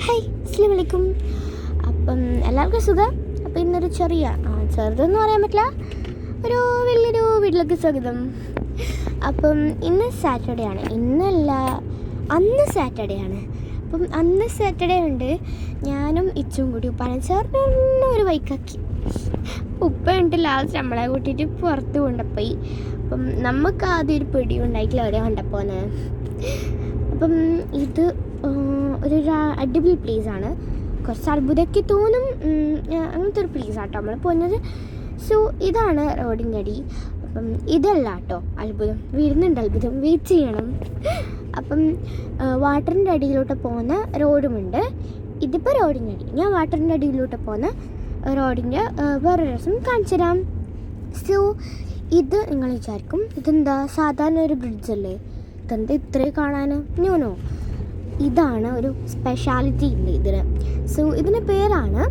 Hi അസ്സലാമു അലൈക്കും. അപ്പം എല്ലാവർക്കും സുഖം. അപ്പം ഇന്നൊരു ചെറുതെന്ന് പറയാൻ പറ്റില്ല, ഒരു വലിയൊരു വീട്ടിലേക്ക് സ്വാഗതം. അപ്പം ഇന്ന് സാറ്റർഡേ ആണ്, അന്ന് സാറ്റർഡേ ആണ്. അപ്പം അന്ന് സാറ്റർഡേ ഉണ്ട്. ഞാനും ഇച്ചും കൂടി ഉപ്പാനെ ചേർന്ന് ഒരു ബൈക്കാക്കി. ഉപ്പ ഉണ്ട് ലാസ്റ്റ് നമ്മളെ കൂട്ടിയിട്ട് പുറത്ത് കൊണ്ടുപോയി. അപ്പം നമുക്ക് ആദ്യം ഒരു പിടിയും ഉണ്ടായിട്ടില്ല അവരെ കണ്ടപ്പോന്ന്. അപ്പം ഇത് ഒരു അടിപൊളി പ്ലേസാണ്, കുറച്ച് അത്ഭുതമൊക്കെ തോന്നും, അങ്ങനത്തെ ഒരു പ്ലേസാട്ടോ നമ്മൾ പോകുന്നത്. സോ ഇതാണ് റോഡിൻ്റെ അടി. അപ്പം ഇതല്ല കേട്ടോ അത്ഭുതം, വരുന്നുണ്ട് അത്ഭുതം, വെയിറ്റ് ചെയ്യണം. അപ്പം വാട്ടറിൻ്റെ അടിയിലോട്ട് പോകുന്ന റോഡുമുണ്ട്. ഇതിപ്പോൾ റോഡിൻ്റെ അടി, ഞാൻ വാട്ടറിൻ്റെ അടിയിലോട്ട് പോകുന്ന റോഡിൻ്റെ വേറെ രസം കാണിച്ചു തരാം. സോ ഇത് നിങ്ങൾ വിചാരിക്കും ഇതെന്താ സാധാരണ ഒരു ബ്രിഡ്ജല്ലേ, ഇതെന്താ ഇത്രയും കാണാൻ? നോ, ഇതാണ് ഒരു സ്പെഷ്യാലിറ്റി ഉണ്ട് ഇതിന്. സോ ഇതിൻ്റെ പേരാണ്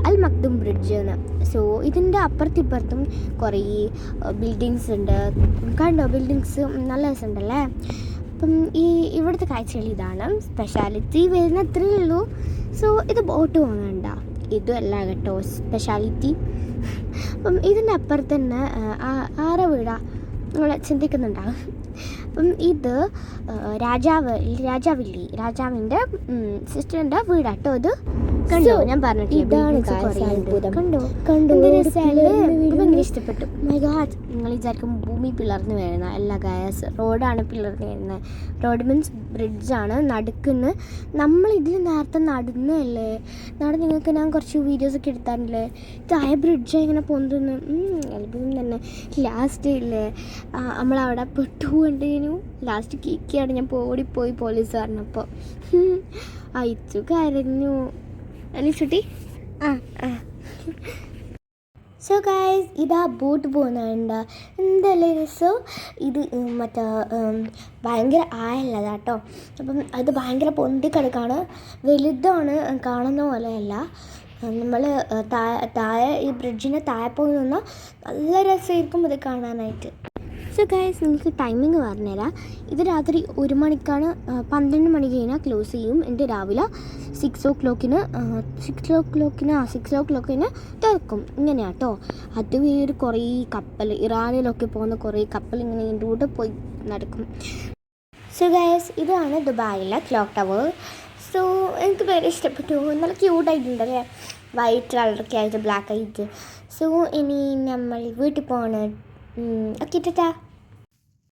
അൽ മക്തും ബ്രിഡ്ജ് എന്ന്. സോ ഇതിൻ്റെ അപ്പുറത്തിപ്പുറത്തും കുറേ ബിൽഡിങ്സ് ഉണ്ട്. കണ്ടോ ബിൽഡിങ്സ്, നല്ല രസമുണ്ടല്ലേ. അപ്പം ഇവിടുത്തെ കാഴ്ചകൾ ഇതാണ് സ്പെഷ്യാലിറ്റി, വരുന്ന അത്രയേ ഉള്ളൂ. സോ ഇത് ബോട്ട് പോകുന്നുണ്ട, ഇതും അല്ല കേട്ടോ സ്പെഷ്യാലിറ്റി. അപ്പം ഇതിൻ്റെ അപ്പുറത്ത് തന്നെ ആരെ വീടാ നിങ്ങൾ ചിന്തിക്കുന്നുണ്ടാകും. അപ്പം ഇത് രാജാവിൻ്റെ സിസ്റ്ററിൻ്റെ വീടാട്ടോ ഇത്. കണ്ടോ, ഞാൻ പറഞ്ഞിട്ടില്ല, ഭയങ്കര ഇഷ്ടപ്പെട്ടു. മൈ ഗോഡ്, നിങ്ങൾ വിചാരിക്കും ഭൂമി പിളർന്ന് വീഴുന്ന എല്ലാ ഗായസ്, റോഡാണ് പിളർന്ന് വീഴുന്നത്. റോഡ് മീൻസ് ബ്രിഡ്ജാണ് നടുക്കുന്ന്. നമ്മളിതിൽ നേരത്തെ നടന്നല്ലേ, നിങ്ങൾക്ക് ഞാൻ കുറച്ച് വീഡിയോസൊക്കെ എടുത്താറില്ലേ, ഇതായ ബ്രിഡ്ജ് ഇങ്ങനെ പൊന്തുന്നു, അത്ഭുതം തന്നെ. ലാസ്റ്റ് ഇല്ലേ നമ്മളവിടെ പെട്ടുകൊണ്ടേനു, ലാസ്റ്റ് കേക്കിയാണ് ഞാൻ ഓടിപ്പോയി പോലീസ് പറഞ്ഞപ്പോൾ. അയച്ചു കരഞ്ഞു അനീസുട്ടി. സോ ഗൈസ്, ഇതാ ബോട്ട് പോകുന്നുണ്ട്, എന്തല്ലേ രസം. ഇത് മറ്റേ ഭയങ്കര ആഴമുള്ളതാട്ടോ. അപ്പം അത് ഭയങ്കര പൊന്തിക്കിടക്കാണ്, വലുതാണ്, കാണുന്ന പോലെയല്ല. നമ്മൾ താഴെ ഈ ബ്രിഡ്ജിൻ്റെ താഴെ പോയി നിന്നാൽ നല്ല രസമായിരിക്കും ഇത് കാണാനായിട്ട്. സോ ഗൈസ്, നിങ്ങൾക്ക് ടൈമിങ് പറഞ്ഞുതരാം. ഇത് രാത്രി 1 മണിക്കാണ്, 12 മണി കഴിഞ്ഞാൽ ക്ലോസ് ചെയ്യും. എൻ്റെ രാവിലെ 6 o'clock തുറക്കും. ഇങ്ങനെയാണ് കേട്ടോ. അത് വേറെ കുറേ കപ്പൽ, ഇറാനിലൊക്കെ പോകുന്ന കുറേ കപ്പൽ ഇങ്ങനെ ഇതിൻ്റെ കൂടെ പോയി നടക്കും. സോ ഗൈസ്, ഇതാണ് ദുബായിലെ ക്ലോക്ക് ടവർ. സോ എനിക്ക് ഭയങ്കര ഇഷ്ടപ്പെട്ടു, നല്ല ക്യൂട്ടായിട്ടുണ്ടല്ലേ, വൈറ്റ് കളറൊക്കെ ആയിട്ട് ബ്ലാക്ക് ആയിട്ട്. സോ ഇനി നമ്മൾ വീട്ടിൽ പോകണം. ഓക്കെ ടാറ്റാ.